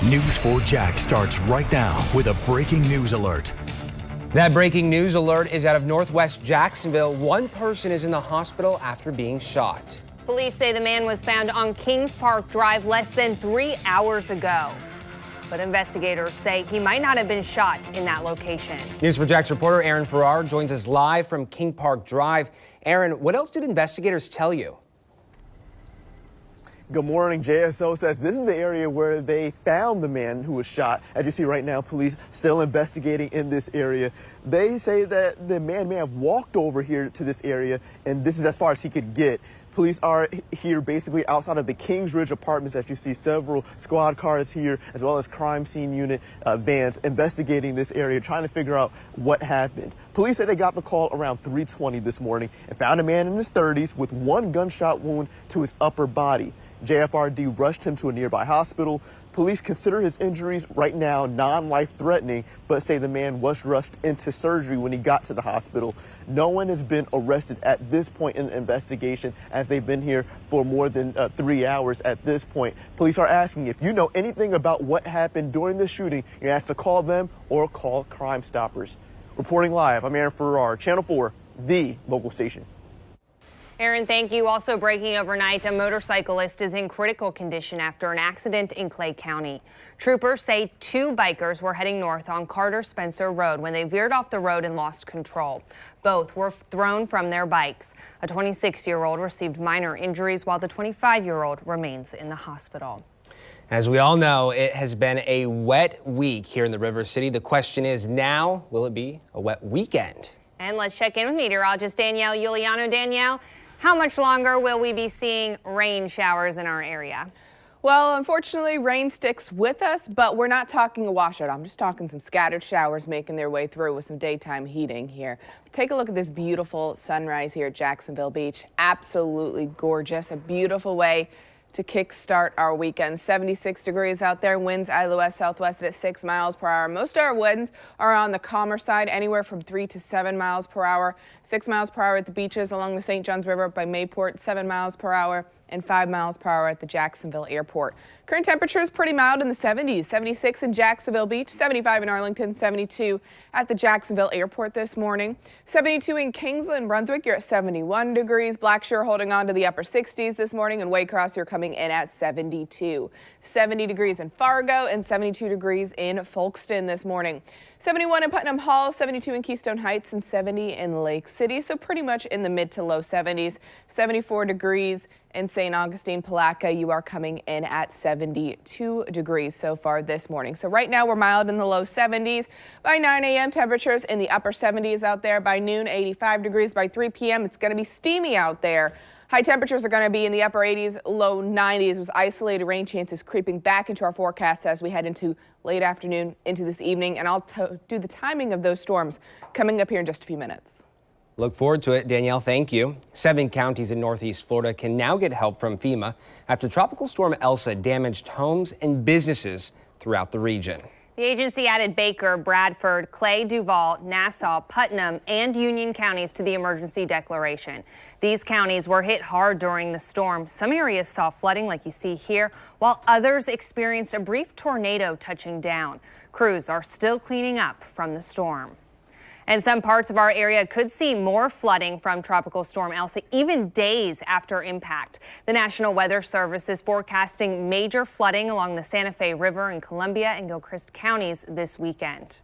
News 4 Jax starts right now with a breaking news alert. That breaking news alert is out of Northwest Jacksonville. One person is in the hospital after being shot. Police say the man was found on Kings Park Drive less than 3 hours ago. But investigators say he might not have been shot in that location. News 4 Jax reporter Aaron Farrar joins us live from King Park Drive. Aaron, what else did investigators tell you? Good morning. JSO says this is the area where they found the man who was shot. As you see right now, police still investigating in this area. They say that the man may have walked over here to this area, and this is as far as he could get. Police are here basically outside of the Kings Ridge apartments that you see several squad cars here, as well as crime scene unit vans investigating this area, trying to figure out what happened. Police say they got the call around 3:20 this morning and found a man in his 30s with one gunshot wound to his upper body. JFRD rushed him to a nearby hospital. Police consider his injuries right now non-life-threatening, but say the man was rushed into surgery when he got to the hospital. No one has been arrested at this point in the investigation, as they've been here for more than 3 hours at this point. Police are asking if you know anything about what happened during the shooting, you're asked to call them or call Crime Stoppers. Reporting live, I'm Aaron Farrar, Channel 4, the local station. Aaron, thank you. Also breaking overnight, a motorcyclist is in critical condition after an accident in Clay County. Troopers say two bikers were heading north on Carter Spencer Road when they veered off the road and lost control. Both were thrown from their bikes. A 26-year-old received minor injuries while the 25-year-old remains in the hospital. As we all know, it has been a wet week here in the River City. The question is now, will it be a wet weekend? And let's check in with meteorologist Danielle Giuliano. Danielle, how much longer will we be seeing rain showers in our area? Well, unfortunately, rain sticks with us, but we're not talking a washout. I'm just talking some scattered showers making their way through with some daytime heating here. Take a look at this beautiful sunrise here at Jacksonville Beach. Absolutely gorgeous. A beautiful way to kickstart our weekend. 76 degrees out there, winds ILWS southwest at 6 miles per hour. Most of our winds are on the calmer side, anywhere from 3 to 7 miles per hour. 6 miles per hour at the beaches along the St. Johns River by Mayport, 7 miles per hour, and 5 miles per hour at the Jacksonville Airport. Current temperature is pretty mild in the 70s, 76 in Jacksonville Beach, 75 in Arlington, 72 at the Jacksonville Airport this morning, 72 in Kingsland, Brunswick, you're at 71 degrees. Blackshear holding on to the upper 60s this morning, and Waycross, you're coming in at 72. 70 degrees in Fargo and 72 degrees in Folkston this morning. 71 in Putnam Hall, 72 in Keystone Heights, and 70 in Lake City, so pretty much in the mid to low 70s. 74 degrees in St. Augustine, Palatka, you are coming in at 72 degrees so far this morning. So right now we're mild in the low 70s. By 9 a.m. temperatures in the upper 70s out there. By noon, 85 degrees. By 3 p.m. it's going to be steamy out there. High temperatures are going to be in the upper 80s, low 90s, with isolated rain chances creeping back into our forecast as we head into late afternoon into this evening. And I'll do the timing of those storms coming up here in just a few minutes. Look forward to it. Danielle, thank you. 7 counties in Northeast Florida can now get help from FEMA after Tropical Storm Elsa damaged homes and businesses throughout the region. The agency added Baker, Bradford, Clay, Duval, Nassau, Putnam, and Union counties to the emergency declaration. These counties were hit hard during the storm. Some areas saw flooding like you see here, while others experienced a brief tornado touching down. Crews are still cleaning up from the storm. And some parts of our area could see more flooding from Tropical Storm Elsa even days after impact. The National Weather Service is forecasting major flooding along the Santa Fe River in Columbia and Gilchrist counties this weekend.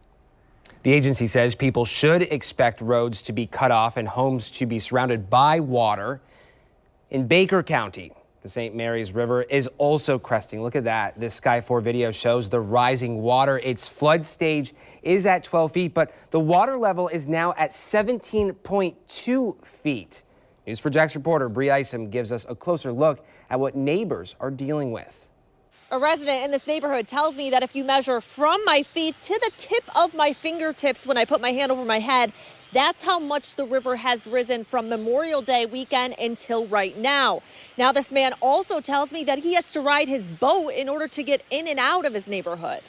The agency says people should expect roads to be cut off and homes to be surrounded by water. In Baker County, the St. Mary's River is also cresting. Look at that. This Sky 4 video shows the rising water. Its flood stage is at 12 feet, but the water level is now at 17.2 feet. News 4 Jax reporter Bree Isom gives us a closer look at what neighbors are dealing with. A resident in this neighborhood tells me that if you measure from my feet to the tip of my fingertips when I put my hand over my head, that's how much the river has risen from Memorial Day weekend until right now. Now, this man also tells me that he has to ride his boat in order to get in and out of his neighborhood.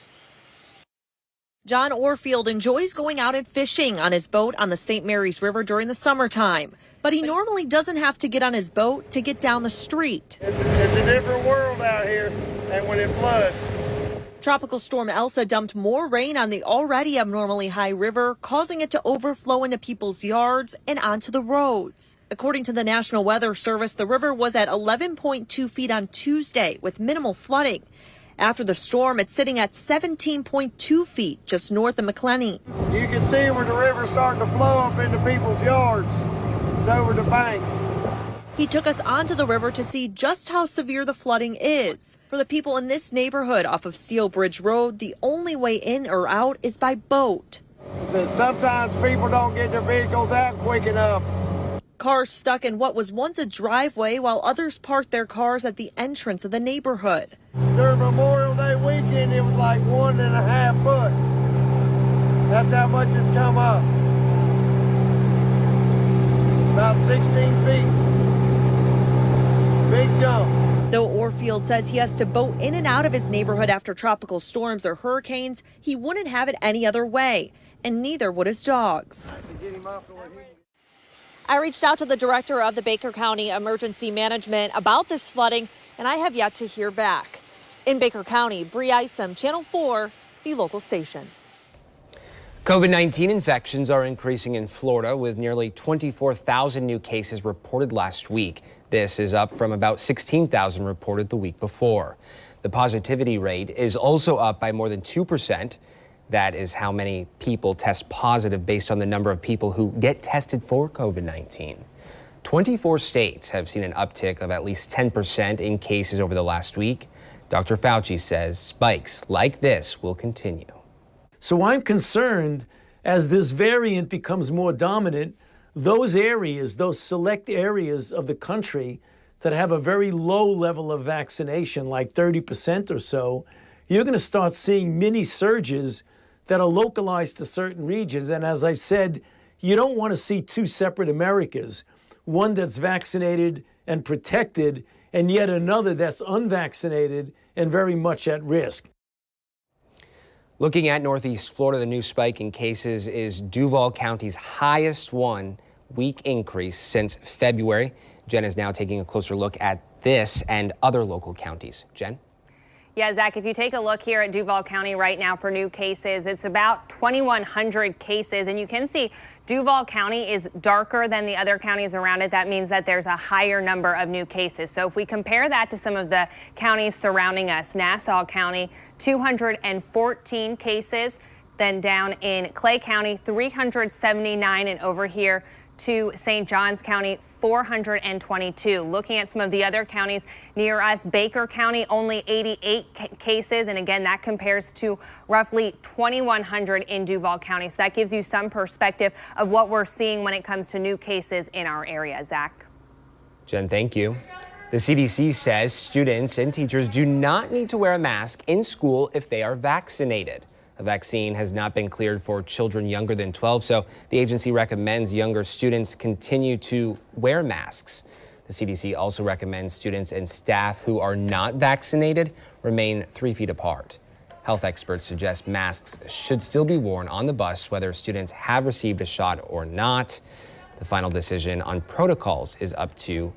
John Orfield enjoys going out and fishing on his boat on the St. Mary's River during the summertime, but he normally doesn't have to get on his boat to get down the street. It's a different world out here, and when it floods. Tropical Storm Elsa dumped more rain on the already abnormally high river, causing it to overflow into people's yards and onto the roads. According to the National Weather Service, the river was at 11.2 feet on Tuesday with minimal flooding. After the storm, it's sitting at 17.2 feet just north of McClenny. You can see where the river's starting to flow up into people's yards. It's over the banks. He took us onto the river to see just how severe the flooding is. For the people in this neighborhood off of Steel Bridge Road, the only way in or out is by boat. Sometimes people don't get their vehicles out quick enough. Cars stuck in what was once a driveway while others parked their cars at the entrance of the neighborhood. During Memorial Day weekend, it was like 1.5 foot. That's how much it's come up. About 16 feet. Big jump. Though Orfield says he has to boat in and out of his neighborhood after tropical storms or hurricanes, he wouldn't have it any other way, and neither would his dogs. I reached out to the director of the Baker County Emergency Management about this flooding, and I have yet to hear back. In Baker County, Bree Isom, Channel 4, the local station. COVID-19 infections are increasing in Florida with nearly 24,000 new cases reported last week. This is up from about 16,000 reported the week before. The positivity rate is also up by more than 2%. That is how many people test positive based on the number of people who get tested for COVID-19. 24 states have seen an uptick of at least 10% in cases over the last week. Dr. Fauci says spikes like this will continue. So I'm concerned as this variant becomes more dominant, those areas, those select areas of the country that have a very low level of vaccination, like 30% or so, you're going to start seeing mini surges that are localized to certain regions. And as I've said, you don't want to see two separate Americas, one that's vaccinated and protected, and yet another that's unvaccinated and very much at risk. Looking at Northeast Florida, the new spike in cases is Duval County's highest one-week increase since February. Jen is now taking a closer look at this and other local counties. Jen? Yeah, Zach, if you take a look here at Duval County right now for new cases, it's about 2,100 cases. And you can see Duval County is darker than the other counties around it. That means that there's a higher number of new cases. So if we compare that to some of the counties surrounding us, Nassau County, 214 cases. Then down in Clay County, 379. And over here to St. Johns County, 422. Looking at some of the other counties near us, Baker County, only 88 cases. And again, that compares to roughly 2,100 in Duval County. So that gives you some perspective of what we're seeing when it comes to new cases in our area. Zach? Jen, thank you. The CDC says students and teachers do not need to wear a mask in school if they are vaccinated. A vaccine has not been cleared for children younger than 12, so the agency recommends younger students continue to wear masks. The CDC also recommends students and staff who are not vaccinated remain 3 feet apart. Health experts suggest masks should still be worn on the bus whether students have received a shot or not. The final decision on protocols is up to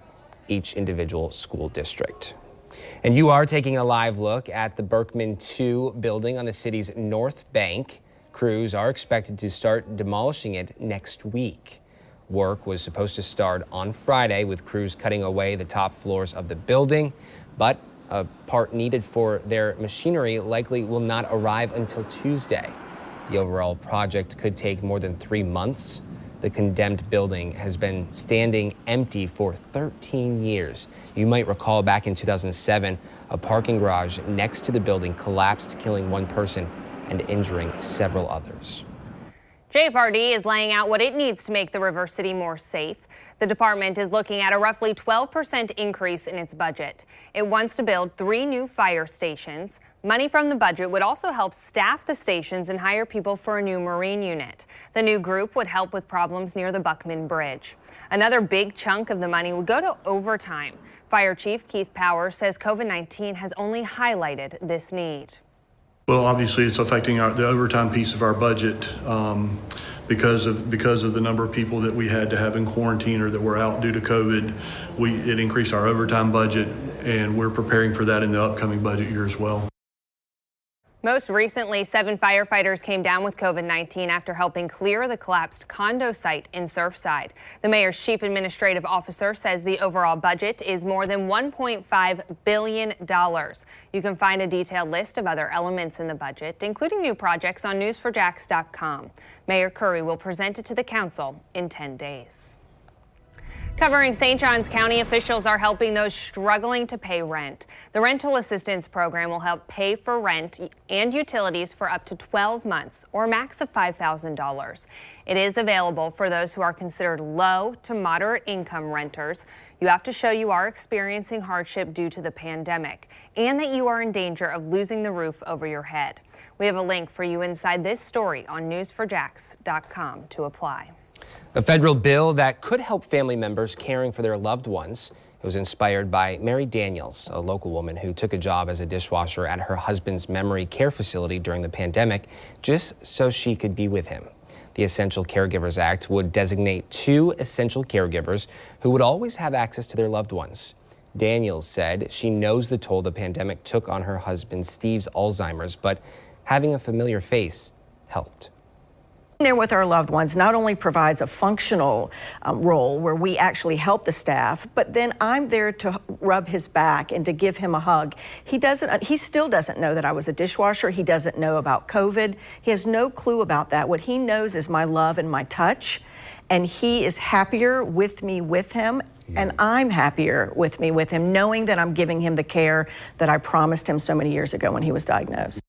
each individual school district. And you are taking a live look at the Berkman 2 building on the city's North Bank. Crews are expected to start demolishing it next week. Work was supposed to start on Friday with crews cutting away the top floors of the building, but a part needed for their machinery likely will not arrive until Tuesday. The overall project could take more than 3 months. The condemned building has been standing empty for 13 years. You might recall back in 2007, a parking garage next to the building collapsed, killing one person and injuring several others. JFRD is laying out what it needs to make the River City more safe. The department is looking at a roughly 12% increase in its budget. It wants to build 3 new fire stations. Money from the budget would also help staff the stations and hire people for a new marine unit. The new group would help with problems near the Buckman Bridge. Another big chunk of the money would go to overtime. Fire Chief Keith Powers says COVID-19 has only highlighted this need. Well, obviously, it's affecting the overtime piece of our budget because of the number of people that we had to have in quarantine or that were out due to COVID. It increased our overtime budget, and we're preparing for that in the upcoming budget year as well. Most recently, 7 firefighters came down with COVID-19 after helping clear the collapsed condo site in Surfside. The mayor's chief administrative officer says the overall budget is more than $1.5 billion. You can find a detailed list of other elements in the budget, including new projects, on news4jax.com. Mayor Curry will present it to the council in 10 days. Covering St. Johns County, officials are helping those struggling to pay rent. The rental assistance program will help pay for rent and utilities for up to 12 months, or a max of $5,000. It is available for those who are considered low to moderate income renters. You have to show you are experiencing hardship due to the pandemic and that you are in danger of losing the roof over your head. We have a link for you inside this story on news4jax.com to apply. A federal bill that could help family members caring for their loved ones. It was inspired by Mary Daniels, a local woman who took a job as a dishwasher at her husband's memory care facility during the pandemic just so she could be with him. The Essential Caregivers Act would designate 2 essential caregivers who would always have access to their loved ones. Daniels said she knows the toll the pandemic took on her husband Steve's Alzheimer's, but having a familiar face helped. There with our loved ones not only provides a functional role where we actually help the staff, but then I'm there to rub his back and to give him a hug. He still doesn't know that I was a dishwasher. He doesn't know about COVID. He has no clue about that. What he knows is my love and my touch, and he is happier with me with him. And I'm happier with me with him, knowing that I'm giving him the care that I promised him so many years ago when he was diagnosed.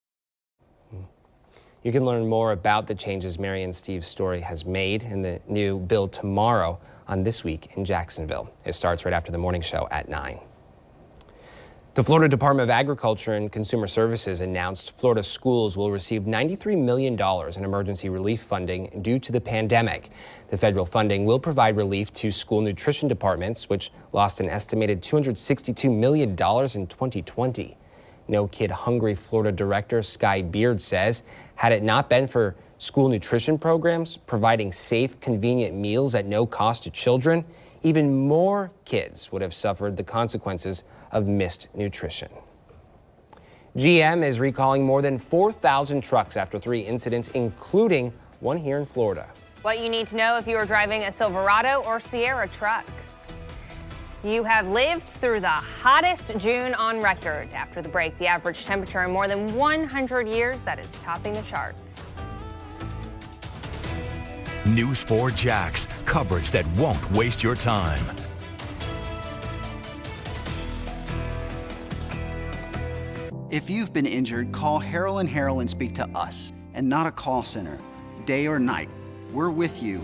You can learn more about the changes Mary and Steve's story has made in the new bill tomorrow on This Week in Jacksonville. It starts right after the morning show at 9. The Florida Department of Agriculture and Consumer Services announced Florida schools will receive $93 million in emergency relief funding due to the pandemic. The federal funding will provide relief to school nutrition departments, which lost an estimated $262 million in 2020. No Kid Hungry Florida Director Sky Beard says, had it not been for school nutrition programs providing safe, convenient meals at no cost to children, even more kids would have suffered the consequences of missed nutrition. GM is recalling more than 4,000 trucks after 3 incidents, including one here in Florida. What you need to know if you are driving a Silverado or Sierra truck. You have lived through the hottest June on record. After the break, the average temperature in more than 100 years, that is topping the charts. News 4 Jax, coverage that won't waste your time. If you've been injured, call Harrell & Harrell and speak to us, and not a call center. Day or night, we're with you,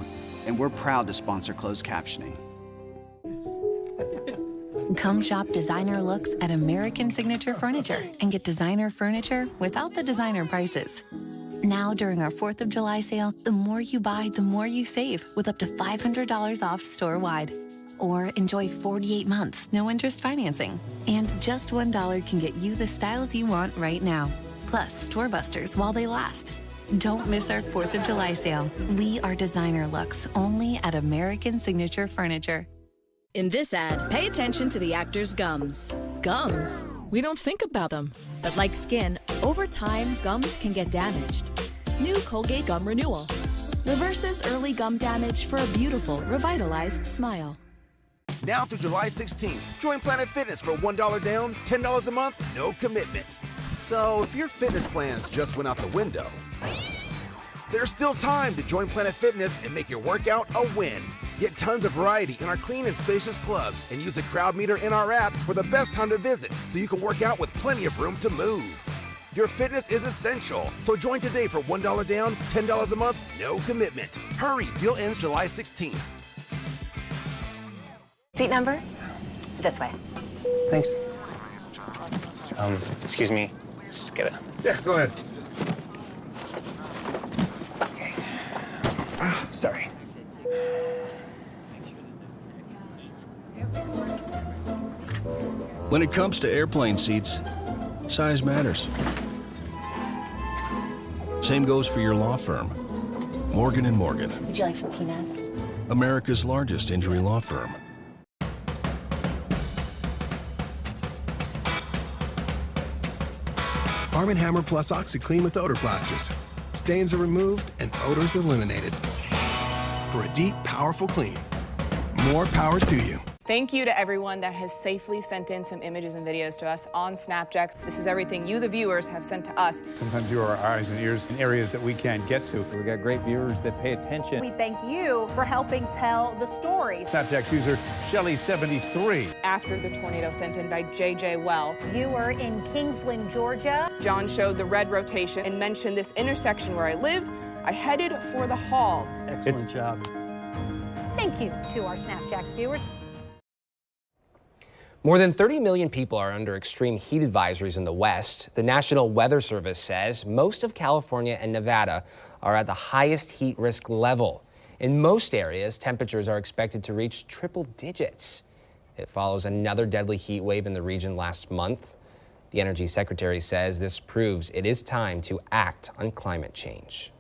and we're proud to sponsor closed captioning. Come shop designer looks at American Signature Furniture and get designer furniture without the designer prices. Now, during our 4th of July sale, the more you buy, the more you save, with up to $500 off store-wide. Or enjoy 48 months, no interest financing. And just $1 can get you the styles you want right now. Plus, store busters while they last. Don't miss our 4th of July sale. We are designer looks only at American Signature Furniture. In this ad, pay attention to the actor's gums. Gums? We don't think about them. But like skin, over time, gums can get damaged. New Colgate Gum Renewal reverses early gum damage for a beautiful, revitalized smile. Now through July 16th, join Planet Fitness for $1 down, $10 a month, no commitment. So if your fitness plans just went out the window, there's still time to join Planet Fitness and make your workout a win. Get tons of variety in our clean and spacious clubs and use the crowd meter in our app for the best time to visit so you can work out with plenty of room to move. Your fitness is essential, so join today for $1 down, $10 a month, no commitment. Hurry, deal ends July 16th. Seat number? This way. Thanks. Excuse me. Just get it. Yeah, go ahead. Okay. Sorry. When it comes to airplane seats, size matters. Same goes for your law firm, Morgan & Morgan. Would you like some peanuts? America's largest injury law firm. Arm & Hammer Plus OxyClean with odor blasters. Stains are removed and odors eliminated. For a deep, powerful clean. More power to you. Thank you to everyone that has safely sent in some images and videos to us on Snapjacks. This is everything you, the viewers, have sent to us. Sometimes you are our eyes and ears in areas that we can't get to. We've got great viewers that pay attention. We thank you for helping tell the stories. Snapjacks user Shelly73. After the tornado sent in by JJ Well. Viewer in Kingsland, Georgia. John showed the red rotation and mentioned this intersection where I live. I headed for the hall. Excellent job. Thank you to our Snapjacks viewers. More than 30 million people are under extreme heat advisories in the West. The National Weather Service says most of California and Nevada are at the highest heat risk level. In most areas, temperatures are expected to reach triple digits. It follows another deadly heat wave in the region last month. The Energy Secretary says this proves it is time to act on climate change.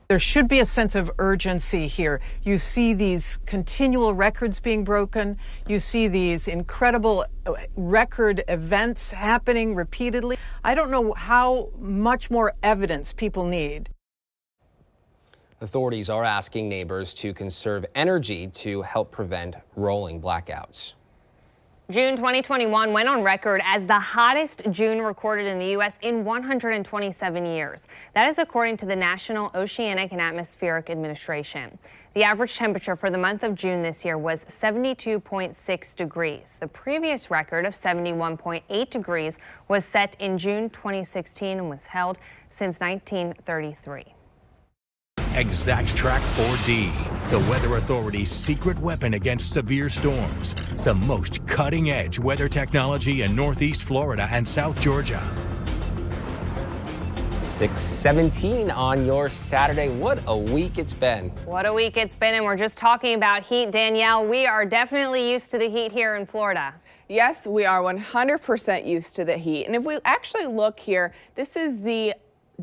There should be a sense of urgency here. You see these continual records being broken. You see these incredible record events happening repeatedly. I don't know how much more evidence people need. Authorities are asking neighbors to conserve energy to help prevent rolling blackouts. June 2021 went on record as the hottest June recorded in the U.S. in 127 years. That is according to the National Oceanic and Atmospheric Administration. The average temperature for the month of June this year was 72.6 degrees. The previous record of 71.8 degrees was set in June 2016 and was held since 1933. Exact Track 4D, the Weather Authority's secret weapon against severe storms. The most cutting-edge weather technology in Northeast Florida and South Georgia. 6:17 on your Saturday. What a week it's been. What a week it's been, and we're just talking about heat. Danielle, we are definitely used to the heat here in Florida. Yes, we are 100% used to the heat. And if we actually look here, this is the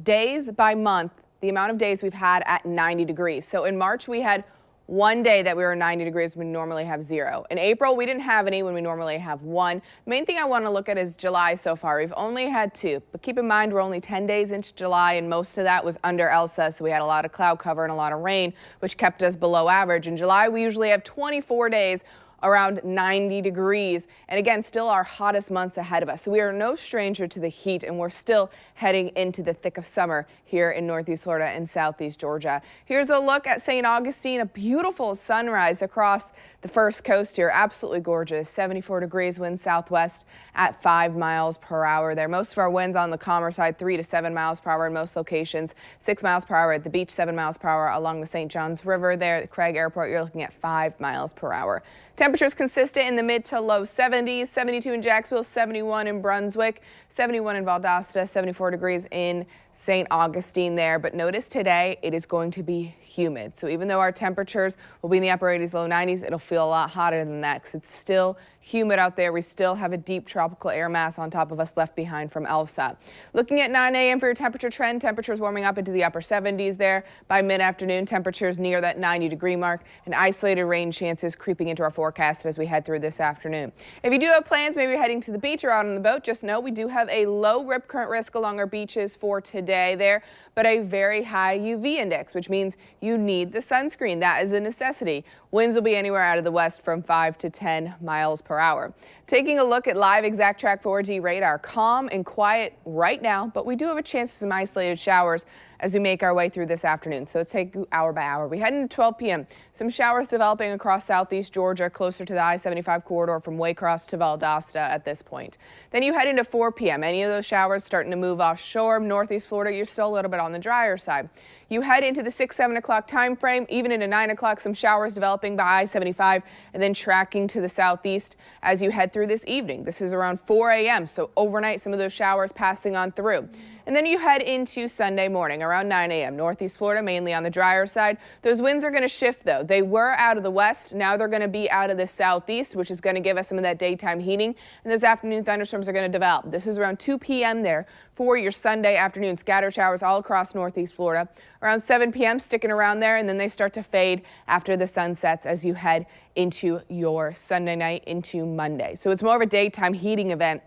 days by month, the amount of days we've had at 90 degrees. So in March, we had one day that we were 90 degrees when we normally have 0. In April, we didn't have any when we normally have 1. The main thing I want to look at is July so far. We've only had 2, but keep in mind we're only 10 days into July, and most of that was under Elsa, so we had a lot of cloud cover and a lot of rain, which kept us below average. In July, we usually have 24 days around 90 degrees, and again, still our hottest months ahead of us. So we are no stranger to the heat, and we're still heading into the thick of summer here in Northeast Florida and Southeast Georgia. Here's a look at St. Augustine, a beautiful sunrise across the first coast here. Absolutely gorgeous. 74 degrees, wind southwest at 5 miles per hour there. Most of our winds on the calmer side, 3 to 7 miles per hour in most locations, 6 miles per hour at the beach, 7 miles per hour along the St. Johns River there at Craig Airport. You're looking at 5 miles per hour. Temperatures consistent in the mid to low 70s, 72 in Jacksonville, 71 in Brunswick, 71 in Valdosta, 74 degrees in St. Augustine there. But notice today it is going to be humid. So even though our temperatures will be in the upper 80s, low 90s, it'll feel a lot hotter than that because it's still humid out there. We still have a deep tropical air mass on top of us left behind from Elsa. Looking at 9 a.m. for your temperature trend, temperatures warming up into the upper 70s there. By mid-afternoon, temperatures near that 90-degree mark, and isolated rain chances creeping into our forecast as we head through this afternoon. If you do have plans, maybe you're heading to the beach or out on the boat, just know we do have a low rip current risk along our beaches for today there, but a very high UV index, which means you need the sunscreen. That is a necessity. Winds will be anywhere out of the west from 5 to 10 miles per hour. Taking a look at live Exact Track 4D radar, calm and quiet right now, but we do have a chance for some isolated showers as we make our way through this afternoon. So it's take hour by hour. We head into 12 p.m. Some showers developing across southeast Georgia, closer to the I-75 corridor from Waycross to Valdosta at this point. Then you head into 4 p.m. Any of those showers starting to move offshore. Northeast Florida, you're still a little bit on the drier side. You head into the 6, 7 o'clock time frame, even into 9 o'clock, some showers developing by I-75 and then tracking to the southeast as you head through this evening. This is around 4 a.m., so overnight some of those showers passing on through. And then you head into Sunday morning around 9 a.m. Northeast Florida, mainly on the drier side. Those winds are going to shift, though. They were out of the west. Now they're going to be out of the southeast, which is going to give us some of that daytime heating. And those afternoon thunderstorms are going to develop. This is around 2 p.m. there for your Sunday afternoon. Scattered showers all across Northeast Florida. Around 7 p.m. sticking around there, and then they start to fade after the sun sets as you head into your Sunday night into Monday. So it's more of a daytime heating event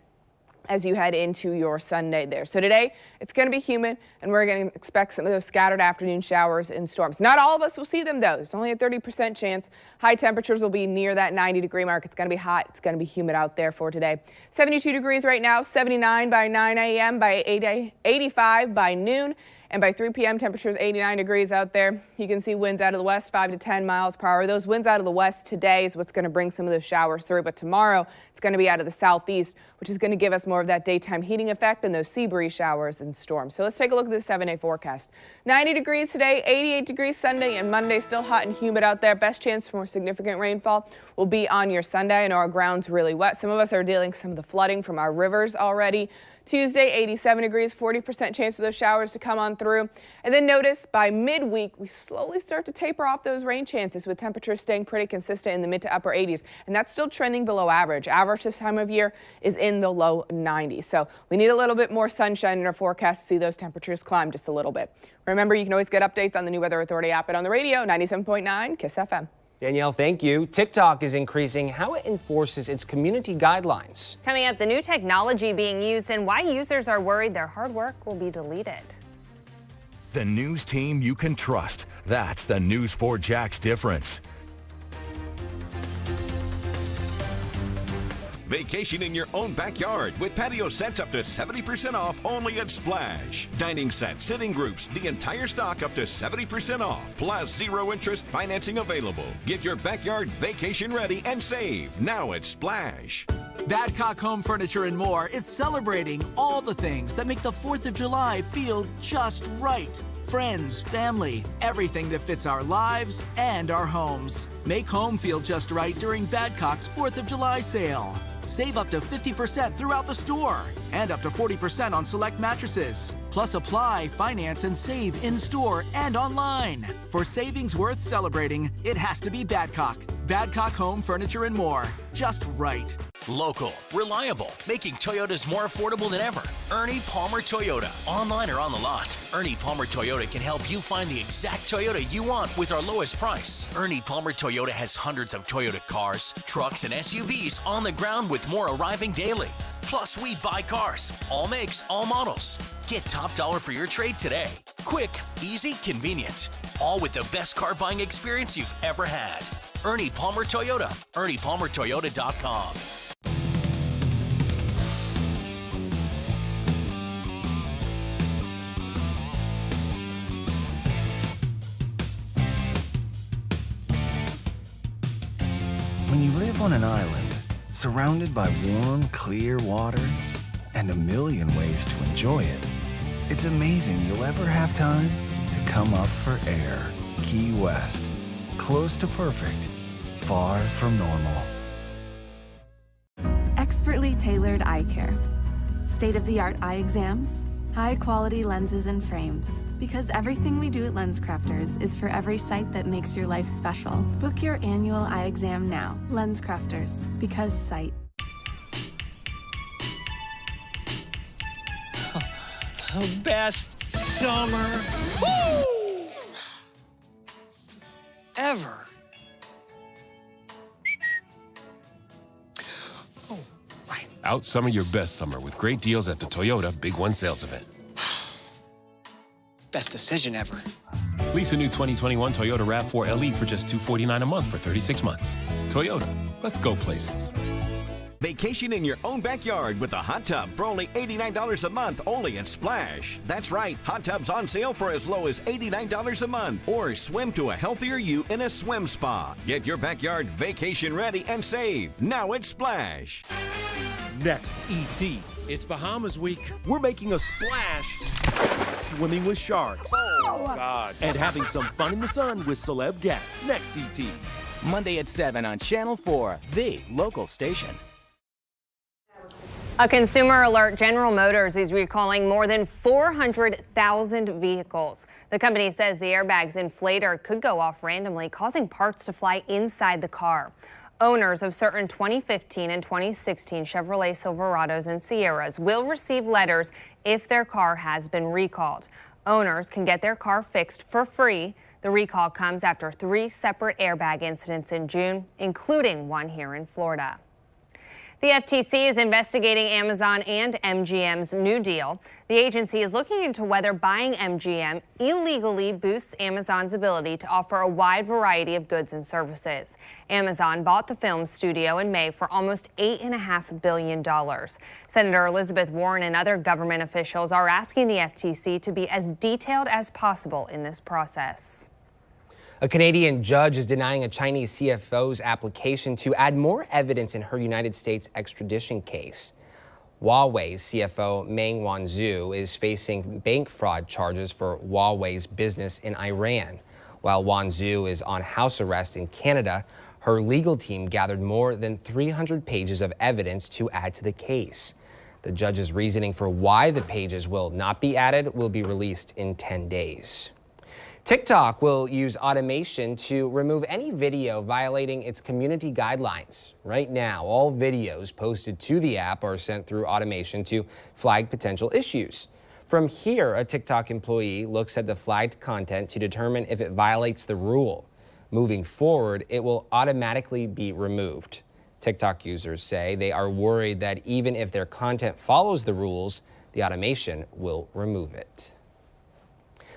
as you head into your Sunday there. So today it's going to be humid, and we're going to expect some of those scattered afternoon showers and storms. Not all of us will see them though. There's only a 30% chance. High temperatures will be near that 90-degree mark. It's going to be hot. It's going to be humid out there for today. 72 degrees right now, 79 by 9 a.m., by 85 by noon. And by 3 p.m., temperatures 89 degrees out there. You can see winds out of the west 5 to 10 miles per hour. Those winds out of the west today is what's going to bring some of those showers through. But tomorrow, it's going to be out of the southeast, which is going to give us more of that daytime heating effect and those sea breeze showers and storms. So let's take a look at this 7-day forecast. 90 degrees today, 88 degrees Sunday and Monday. Still hot and humid out there. Best chance for more significant rainfall will be on your Sunday. I know our ground's really wet. Some of us are dealing with some of the flooding from our rivers already. Tuesday, 87 degrees, 40% chance for those showers to come on through. And then notice by midweek, we slowly start to taper off those rain chances with temperatures staying pretty consistent in the mid to upper 80s. And that's still trending below average. Average this time of year is in the low 90s. So we need a little bit more sunshine in our forecast to see those temperatures climb just a little bit. Remember, you can always get updates on the New Weather Authority app and on the radio, 97.9 KISS FM. Danielle, thank you. TikTok is increasing how it enforces its community guidelines. Coming up, the new technology being used and why users are worried their hard work will be deleted. The news team you can trust. That's the News 4 Jax difference. Vacation in your own backyard with patio sets up to 70% off only at Splash. Dining sets, sitting groups, the entire stock up to 70% off. Plus 0 interest financing available. Get your backyard vacation ready and save now at Splash. Badcock Home Furniture and More is celebrating all the things that make the 4th of July feel just right. Friends, family, everything that fits our lives and our homes. Make home feel just right during Badcock's 4th of July sale. Save up to 50% throughout the store and up to 40% on select mattresses. Plus apply, finance, and save in-store and online. For savings worth celebrating, it has to be Badcock. Badcock Home Furniture and More. Just right. Local, reliable, making Toyotas more affordable than ever. Ernie Palmer Toyota, online or on the lot. Ernie Palmer Toyota can help you find the exact Toyota you want with our lowest price. Ernie Palmer Toyota has hundreds of Toyota cars, trucks, and SUVs on the ground with more arriving daily. Plus, we buy cars, all makes, all models. Get top dollar for your trade today. Quick, easy, convenient. All with the best car buying experience you've ever had. Ernie Palmer Toyota, ErniePalmerToyota.com. When you live on an island, surrounded by warm, clear water, and a million ways to enjoy it, it's amazing you'll ever have time to come up for air. Key West. Close to perfect. Far from normal. Expertly tailored eye care. State-of-the-art eye exams. High-quality lenses and frames. Because everything we do at LensCrafters is for every sight that makes your life special. Book your annual eye exam now. LensCrafters. Because sight. Best summer woo! Ever. Outsummer your best summer with great deals at the Toyota Big One sales event. Best decision ever. Lease a new 2021 Toyota RAV4 LE for just $249 a month for 36 months. Toyota, let's go places. Vacation in your own backyard with a hot tub for only $89 a month only at Splash. That's right, hot tubs on sale for as low as $89 a month. Or swim to a healthier you in a swim spa. Get your backyard vacation ready and save now at Splash. Next, E.T. It's Bahamas week. We're making a splash, swimming with sharks. Oh, God. And having some fun in the sun with celeb guests. Next, E.T. Monday at 7 on Channel 4, the local station. A consumer alert, General Motors is recalling more than 400,000 vehicles. The company says the airbag's inflator could go off randomly, causing parts to fly inside the car. Owners of certain 2015 and 2016 Chevrolet Silverados and Sierras will receive letters if their car has been recalled. Owners can get their car fixed for free. The recall comes after 3 separate airbag incidents in June, including one here in Florida. The FTC is investigating Amazon and MGM's new deal. The agency is looking into whether buying MGM illegally boosts Amazon's ability to offer a wide variety of goods and services. Amazon bought the film studio in May for almost $8.5 billion. Senator Elizabeth Warren and other government officials are asking the FTC to be as detailed as possible in this process. A Canadian judge is denying a Chinese CFO's application to add more evidence in her United States extradition case. Huawei's CFO Meng Wanzhou is facing bank fraud charges for Huawei's business in Iran. While Wanzhou is on house arrest in Canada, her legal team gathered more than 300 pages of evidence to add to the case. The judge's reasoning for why the pages will not be added will be released in 10 days. TikTok will use automation to remove any video violating its community guidelines. Right now, all videos posted to the app are sent through automation to flag potential issues. From here, a TikTok employee looks at the flagged content to determine if it violates the rule. Moving forward, it will automatically be removed. TikTok users say they are worried that even if their content follows the rules, the automation will remove it.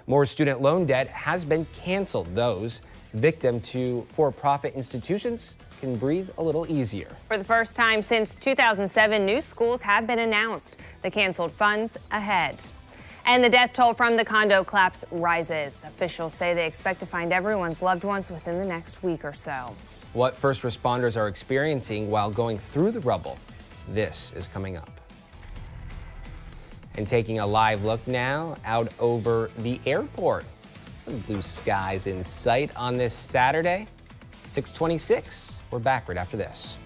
More student loan debt has been canceled. Those victim to for-profit institutions can breathe a little easier. For the first time since 2007, new schools have been announced. The canceled funds ahead. And the death toll from the condo collapse rises. Officials say they expect to find everyone's loved ones within the next week or so. What first responders are experiencing while going through the rubble, this is coming up. And taking a live look now out over the airport. Some blue skies in sight on this Saturday, 6:26. We're back right after this.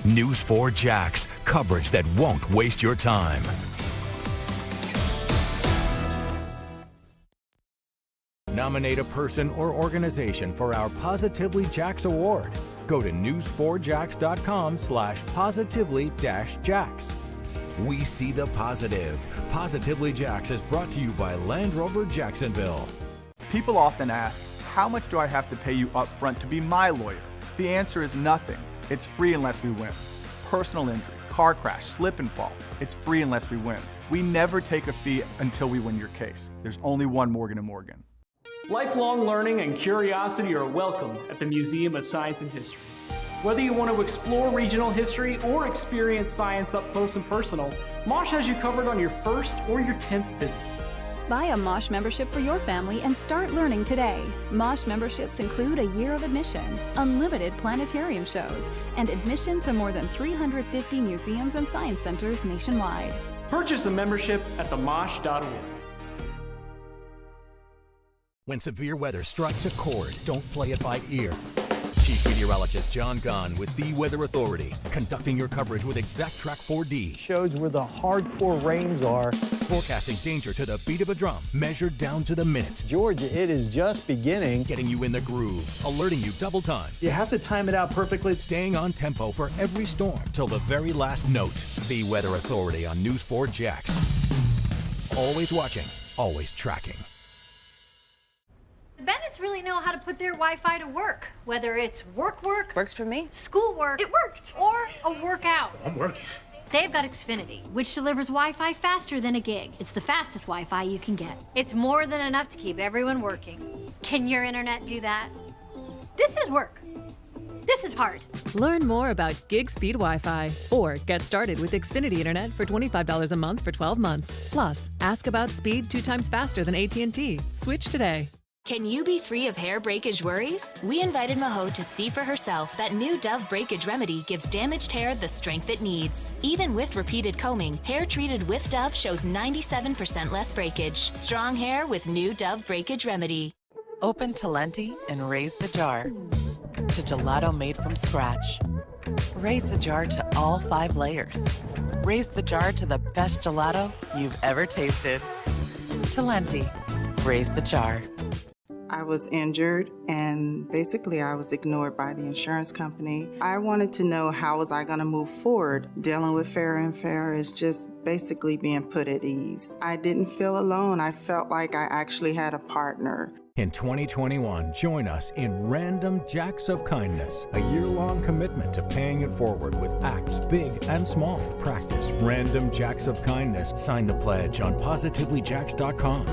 News 4 Jax, coverage that won't waste your time. Nominate a person or organization for our Positively Jax Award. Go to news4jax.com/positively-jax. We see the positive. Positively Jax is brought to you by Land Rover Jacksonville. People often ask, how much do I have to pay you up front to be my lawyer? The answer is nothing. It's free unless we win. Personal injury, car crash, slip and fall. It's free unless we win. We never take a fee until we win your case. There's only one Morgan & Morgan. Lifelong learning and curiosity are welcome at the Museum of Science and History. Whether you want to explore regional history or experience science up close and personal, Mosh has you covered on your first or your 10th visit. Buy a Mosh membership for your family and start learning today. Mosh memberships include a year of admission, unlimited planetarium shows, and admission to more than 350 museums and science centers nationwide. Purchase a membership at themosh.org. When severe weather strikes a chord, don't play it by ear. Chief Meteorologist John Gunn with the Weather Authority, conducting your coverage with Exact Track 4D. Shows where the hardcore rains are. Forecasting danger to the beat of a drum, measured down to the minute. Georgia, it is just beginning. Getting you in the groove, alerting you double time. You have to time it out perfectly. Staying on tempo for every storm till the very last note. The Weather Authority on News 4 Jax. Always watching, always tracking. The Bennetts really know how to put their Wi-Fi to work. Whether it's work, works for me. school work, it worked, or a workout. I'm working. They've got Xfinity, which delivers Wi-Fi faster than a gig. It's the fastest Wi-Fi you can get. It's more than enough to keep everyone working. Can your internet do that? This is work. This is hard. Learn more about gig speed Wi-Fi or get started with Xfinity Internet for $25 a month for 12 months. Plus, ask about speed 2 times faster than AT&T. Switch today. Can you be free of hair breakage worries? We invited Maho to see for herself that new Dove Breakage Remedy gives damaged hair the strength it needs. Even with repeated combing, hair treated with Dove shows 97% less breakage. Strong hair with new Dove Breakage Remedy. Open Talenti and raise the jar to gelato made from scratch. Raise the jar to all 5 layers. Raise the jar to the best gelato you've ever tasted. Talenti, raise the jar. I was injured and basically I was ignored by the insurance company. I wanted to know how was I going to move forward. Dealing with Fair and Fair is just basically being put at ease. I didn't feel alone. I felt like I actually had a partner. In 2021, join us in Random Jacks of Kindness, a year-long commitment to paying it forward with acts big and small. Practice Random Jacks of Kindness. Sign the pledge on PositivelyJacks.com.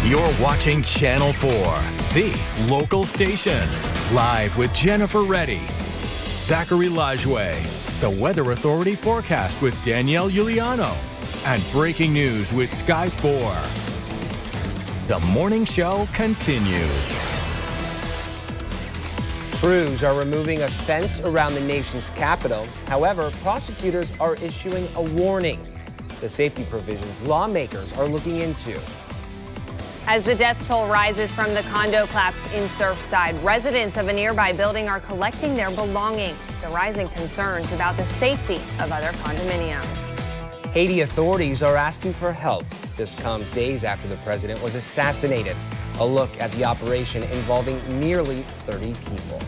You're watching Channel 4, the local station. Live with Jennifer Reddy, Zachary Lajwe, the Weather Authority forecast with Danielle Giuliano, and breaking news with Sky 4. The morning show continues. Crews are removing a fence around the nation's capital. However, prosecutors are issuing a warning. The safety provisions lawmakers are looking into. As the death toll rises from the condo collapse in Surfside, residents of a nearby building are collecting their belongings. The rising concerns about the safety of other condominiums. Haiti authorities are asking for help. This comes days after the president was assassinated. A look at the operation involving nearly 30 people.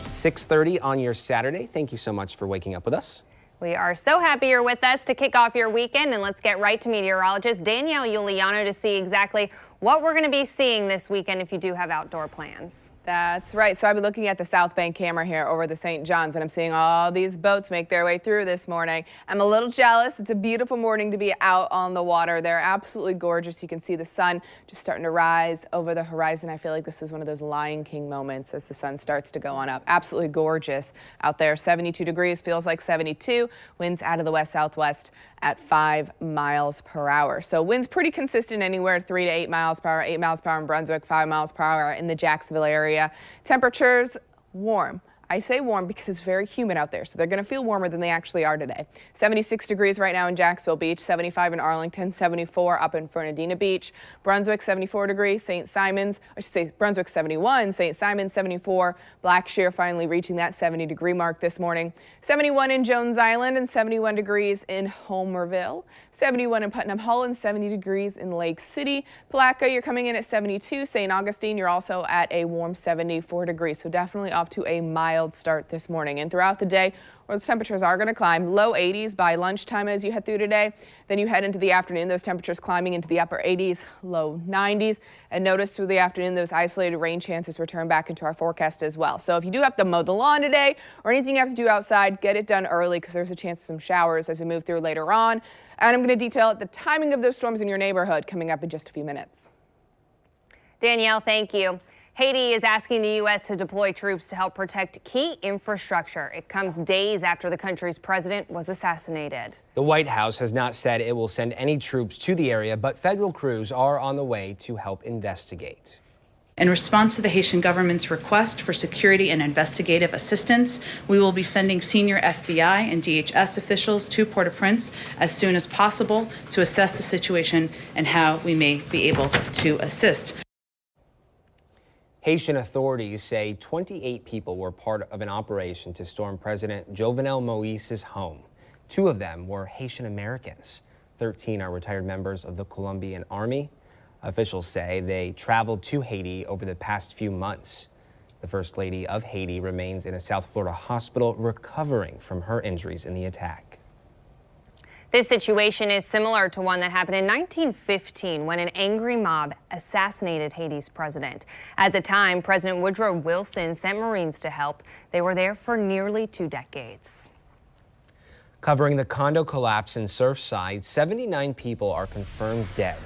6:30 on your Saturday. Thank you so much for waking up with us. We are so happy you're with us to kick off your weekend, and let's get right to meteorologist Danielle Giuliano to see exactly what we're going to be seeing this weekend if you do have outdoor plans. That's right. So I've been looking at the South Bank camera here over the St. John's, and I'm seeing all these boats make their way through this morning. I'm a little jealous. It's a beautiful morning to be out on the water. They're absolutely gorgeous. You can see the sun just starting to rise over the horizon. I feel like this is one of those Lion King moments as the sun starts to go on up. Absolutely gorgeous out there. 72 degrees, feels like 72. Winds out of the west-southwest at 5 miles per hour. So winds pretty consistent anywhere 3 to 8 miles per hour, 8 miles per hour in Brunswick, 5 miles per hour in the Jacksonville area. Temperatures warm. I say warm because it's very humid out there, so they're going to feel warmer than they actually are today. 76 degrees right now in Jacksonville Beach, 75 in Arlington, 74 up in Fernandina Beach. Brunswick, 74 degrees. St. Simons, I should say Brunswick, 71. St. Simons, 74. Blackshear finally reaching that 70-degree mark this morning. 71 in Jones Island and 71 degrees in Homerville. 71 in Putnam Hall and 70 degrees in Lake City. Palatka, you're coming in at 72. St. Augustine, you're also at a warm 74 degrees. So definitely off to a mild start this morning. And throughout the day, those temperatures are going to climb. Low 80s by lunchtime as you head through today. Then you head into the afternoon, those temperatures climbing into the upper 80s, low 90s. And notice through the afternoon, those isolated rain chances return back into our forecast as well. So if you do have to mow the lawn today or anything you have to do outside, get it done early because there's a chance of some showers as we move through later on. And I'm going to detail the timing of those storms in your neighborhood coming up in just a few minutes. Danielle, thank you. Haiti is asking the U.S. to deploy troops to help protect key infrastructure. It comes days after the country's president was assassinated. The White House has not said it will send any troops to the area, but federal crews are on the way to help investigate. In response to the Haitian government's request for security and investigative assistance, we will be sending senior FBI and DHS officials to Port-au-Prince as soon as possible to assess the situation and how we may be able to assist. Haitian authorities say 28 people were part of an operation to storm President Jovenel Moise's home. 2 of them were Haitian Americans. 13 are retired members of the Colombian Army. Officials say they traveled to Haiti over the past few months. The First Lady of Haiti remains in a South Florida hospital recovering from her injuries in the attack. This situation is similar to one that happened in 1915 when an angry mob assassinated Haiti's president. At the time, President Woodrow Wilson sent Marines to help. They were there for nearly 2 decades. Covering the condo collapse in Surfside, 79 people are confirmed dead.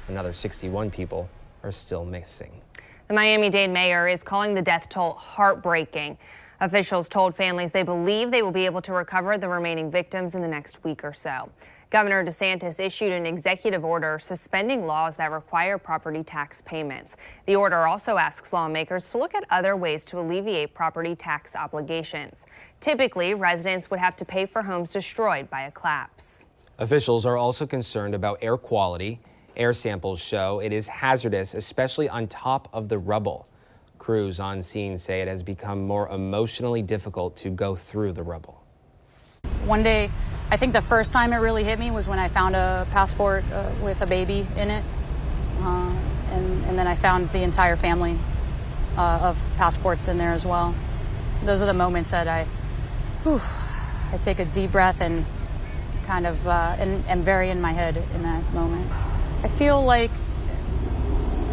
Another 61 people are still missing. The Miami-Dade mayor is calling the death toll heartbreaking. Officials told families they believe they will be able to recover the remaining victims in the next week or so. Governor DeSantis issued an executive order suspending laws that require property tax payments. The order also asks lawmakers to look at other ways to alleviate property tax obligations. Typically, residents would have to pay for homes destroyed by a collapse. Officials are also concerned about air quality. Air samples show it is hazardous, especially on top of the rubble. Crews on scene say it has become more emotionally difficult to go through the rubble. One day, I think the first time it really hit me was when I found a passport with a baby in it. And then I found the entire family of passports in there as well. Those are the moments that I take a deep breath and kind of and am very in my head in that moment. I feel like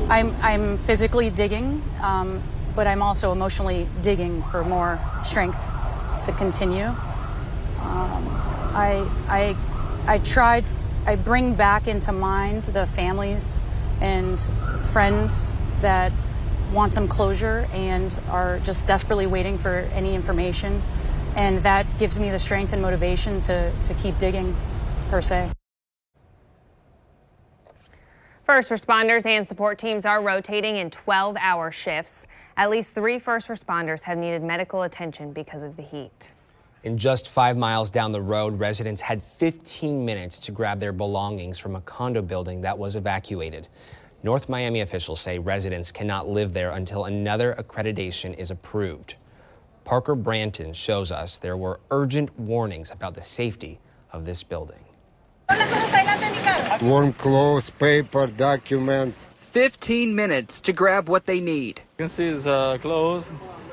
I'm physically digging, but I'm also emotionally digging for more strength to continue. I bring back into mind the families and friends that want some closure and are just desperately waiting for any information. And that gives me the strength and motivation to keep digging, per se. First responders and support teams are rotating in 12-hour shifts. At least 3 first responders have needed medical attention because of the heat. In just 5 miles down the road, residents had 15 minutes to grab their belongings from a condo building that was evacuated. North Miami officials say residents cannot live there until another accreditation is approved. Parker Branton shows us there were urgent warnings about the safety of this building. Warm clothes, paper, documents. 15 minutes to grab what they need. You can see the clothes,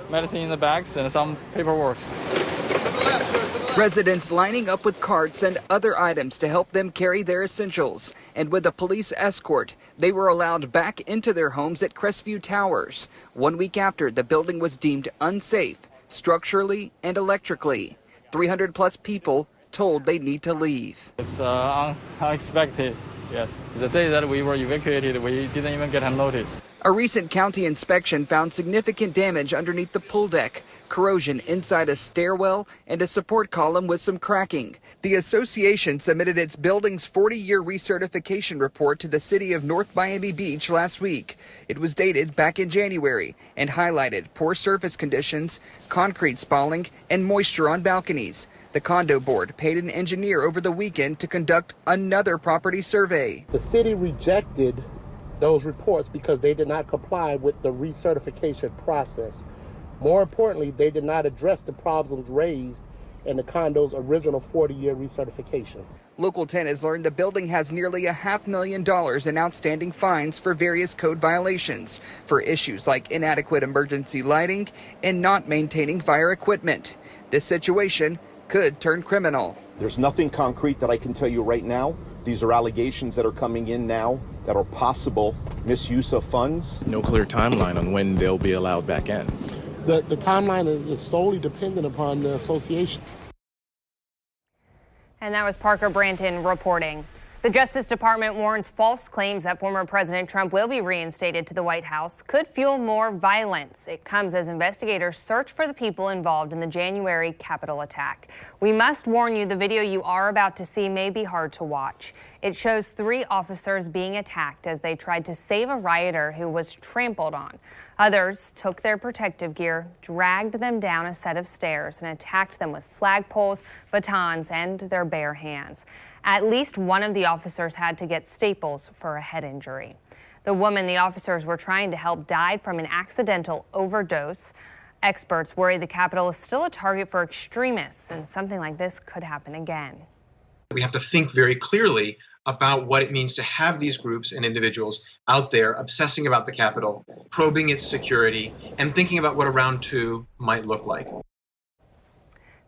medicine in the bags, and some paperwork. Residents lining up with carts and other items to help them carry their essentials. And with a police escort, they were allowed back into their homes at Crestview Towers, 1 week after the building was deemed unsafe, structurally and electrically. 300 plus people told they need to leave. It's unexpected, yes. The day that we were evacuated, we didn't even get a notice. A recent county inspection found significant damage underneath the pool deck, corrosion inside a stairwell, and a support column with some cracking. The association submitted its building's 40-year recertification report to the city of North Miami Beach last week. It was dated back in January and highlighted poor surface conditions, concrete spalling, and moisture on balconies. The condo board paid an engineer over the weekend to conduct another property survey. The city rejected those reports because they did not comply with the recertification process. More importantly, they did not address the problems raised in the condo's original 40-year recertification. Local 10 has learned the building has nearly $500,000 in outstanding fines for various code violations for issues like inadequate emergency lighting and not maintaining fire equipment. This situation could turn criminal. There's nothing concrete that I can tell you right now. These are allegations that are coming in now that are possible misuse of funds. No clear timeline on when they'll be allowed back in. The timeline is solely dependent upon the association. And that was Parker Branton reporting. The Justice Department warns false claims that former President Trump will be reinstated to the White House could fuel more violence. It comes as investigators search for the people involved in the January Capitol attack. We must warn you, the video you are about to see may be hard to watch. It shows 3 officers being attacked as they tried to save a rioter who was trampled on. Others took their protective gear, dragged them down a set of stairs, and attacked them with flagpoles, batons, and their bare hands. At least one of the officers had to get staples for a head injury. The woman the officers were trying to help died from an accidental overdose. Experts worry the Capitol is still a target for extremists, and something like this could happen again. We have to think very clearly about what it means to have these groups and individuals out there obsessing about the Capitol, probing its security, and thinking about what a round 2 might look like.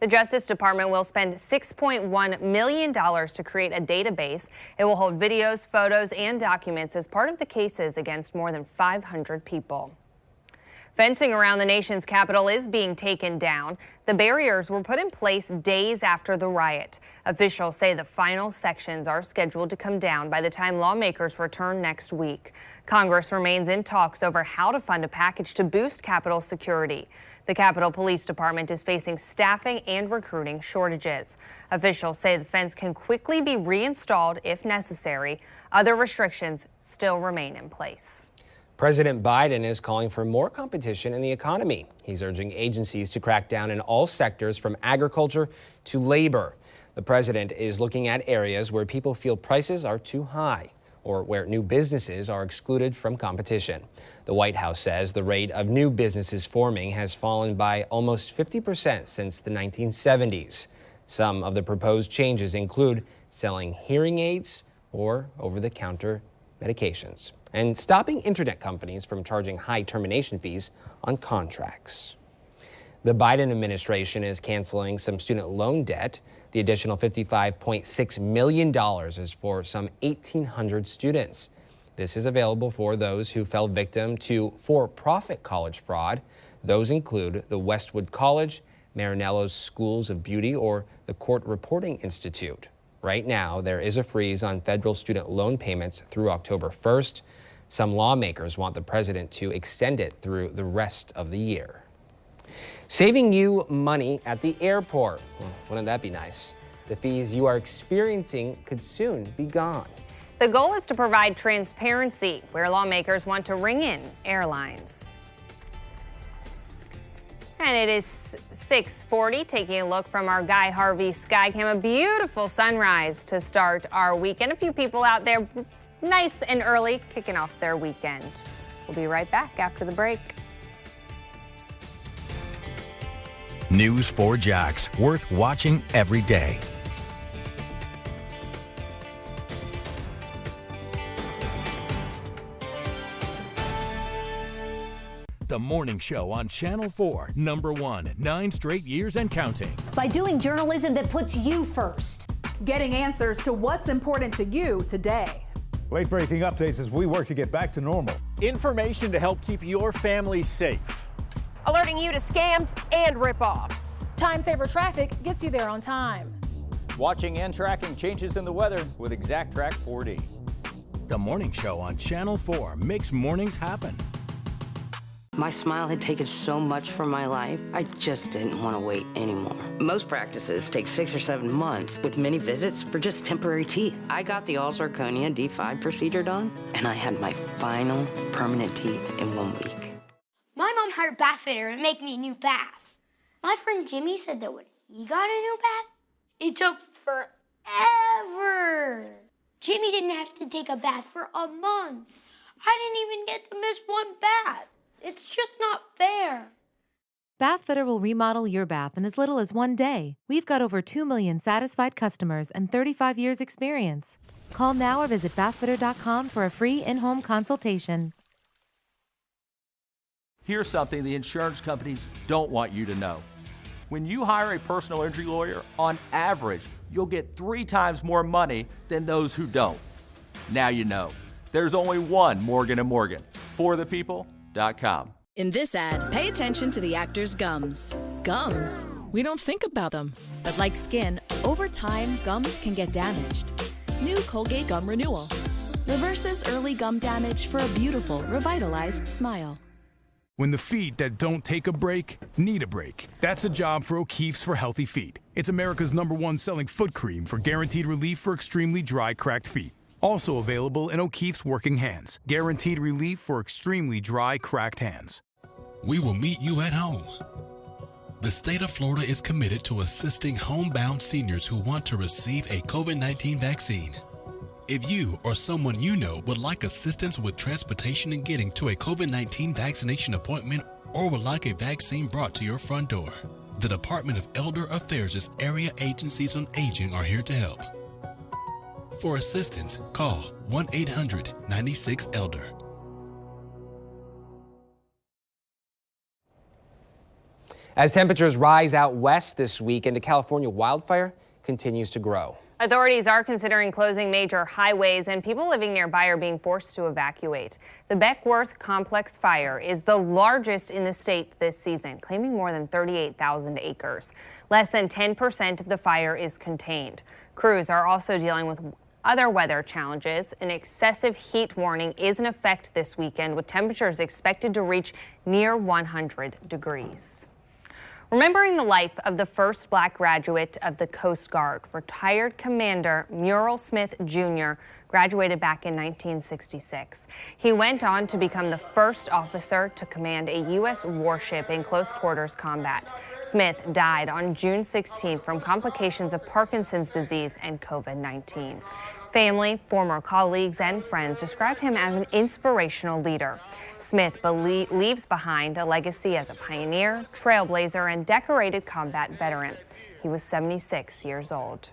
The Justice Department will spend $6.1 million to create a database. It will hold videos, photos, and documents as part of the cases against more than 500 people. Fencing around the nation's capital is being taken down. The barriers were put in place days after the riot. Officials say the final sections are scheduled to come down by the time lawmakers return next week. Congress remains in talks over how to fund a package to boost Capitol security. The Capitol Police Department is facing staffing and recruiting shortages. Officials say the fence can quickly be reinstalled if necessary. Other restrictions still remain in place. President Biden is calling for more competition in the economy. He's urging agencies to crack down in all sectors from agriculture to labor. The president is looking at areas where people feel prices are too high or where new businesses are excluded from competition. The White House says the rate of new businesses forming has fallen by almost 50% since the 1970s. Some of the proposed changes include selling hearing aids or over-the-counter medications, and stopping internet companies from charging high termination fees on contracts. The Biden administration is canceling some student loan debt. The additional $55.6 million is for some 1,800 students. This is available for those who fell victim to for-profit college fraud. Those include the Westwood College, Marinello's Schools of Beauty, or the Court Reporting Institute. Right now, there is a freeze on federal student loan payments through October 1st. Some lawmakers want the president to extend it through the rest of the year. Saving you money at the airport. Wouldn't that be nice? The fees you are experiencing could soon be gone. The goal is to provide transparency, where lawmakers want to ring in airlines. And it is 6:40, taking a look from our Guy Harvey Skycam. A beautiful sunrise to start our weekend. A few people out there nice and early, kicking off their weekend. We'll be right back after the break. News 4 Jax, worth watching every day. The Morning Show on Channel 4, #1, 9 straight years and counting. By doing journalism that puts you first. Getting answers to what's important to you today. Late-breaking updates as we work to get back to normal. Information to help keep your family safe. Alerting you to scams and rip-offs. Time Saver Traffic gets you there on time. Watching and tracking changes in the weather with ExactTrack 4D. The Morning Show on Channel 4 makes mornings happen. My smile had taken so much from my life, I just didn't want to wait anymore. Most practices take 6 or 7 months, with many visits for just temporary teeth. I got the all zirconia D5 procedure done, and I had my final permanent teeth in 1 week. My mom hired a bath fitter to make me a new bath. My friend Jimmy said that when he got a new bath, it took forever. Jimmy didn't have to take a bath for a month. I didn't even get to miss one bath. It's just not fair. Bath Fitter will remodel your bath in as little as 1 day. We've got over 2 million satisfied customers and 35 years experience. Call now or visit bathfitter.com for a free in-home consultation. Here's something the insurance companies don't want you to know. When you hire a personal injury lawyer, on average, you'll get 3 times more money than those who don't. Now you know. There's only one Morgan & Morgan. ForThePeople.com. In this ad, pay attention to the actor's gums. Gums? We don't think about them. But like skin, over time, gums can get damaged. New Colgate Gum Renewal reverses early gum damage for a beautiful, revitalized smile. When the feet that don't take a break need a break. That's a job for O'Keeffe's for Healthy Feet. It's America's #1 selling foot cream for guaranteed relief for extremely dry, cracked feet. Also available in O'Keeffe's Working Hands. Guaranteed relief for extremely dry, cracked hands. We will meet you at home. The state of Florida is committed to assisting homebound seniors who want to receive a COVID-19 vaccine. If you or someone you know would like assistance with transportation and getting to a COVID-19 vaccination appointment, or would like a vaccine brought to your front door, the Department of Elder Affairs' area agencies on aging are here to help. For assistance, call 1-800-96-ELDER. As temperatures rise out west this weekend, the California wildfire continues to grow. Authorities are considering closing major highways, and people living nearby are being forced to evacuate. The Beckworth Complex fire is the largest in the state this season, claiming more than 38,000 acres. Less than 10% of the fire is contained. Crews are also dealing with other weather challenges. An excessive heat warning is in effect this weekend, with temperatures expected to reach near 100 degrees. Remembering the life of the first black graduate of the Coast Guard, retired Commander Muriel Smith Jr. graduated back in 1966. He went on to become the first officer to command a U.S. warship in close quarters combat. Smith died on June 16 from complications of Parkinson's disease and COVID-19. Family, former colleagues, and friends describe him as an inspirational leader. Smith leaves behind a legacy as a pioneer, trailblazer, and decorated combat veteran. He was 76 years old.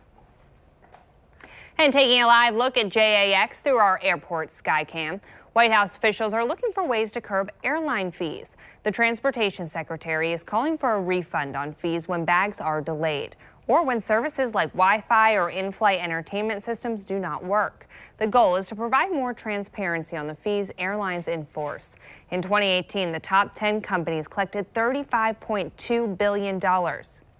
And taking a live look at JAX through our airport Skycam, White House officials are looking for ways to curb airline fees. The Transportation Secretary is calling for a refund on fees when bags are delayed or when services like Wi-Fi or in-flight entertainment systems do not work. The goal is to provide more transparency on the fees airlines enforce. In 2018, the top 10 companies collected $35.2 billion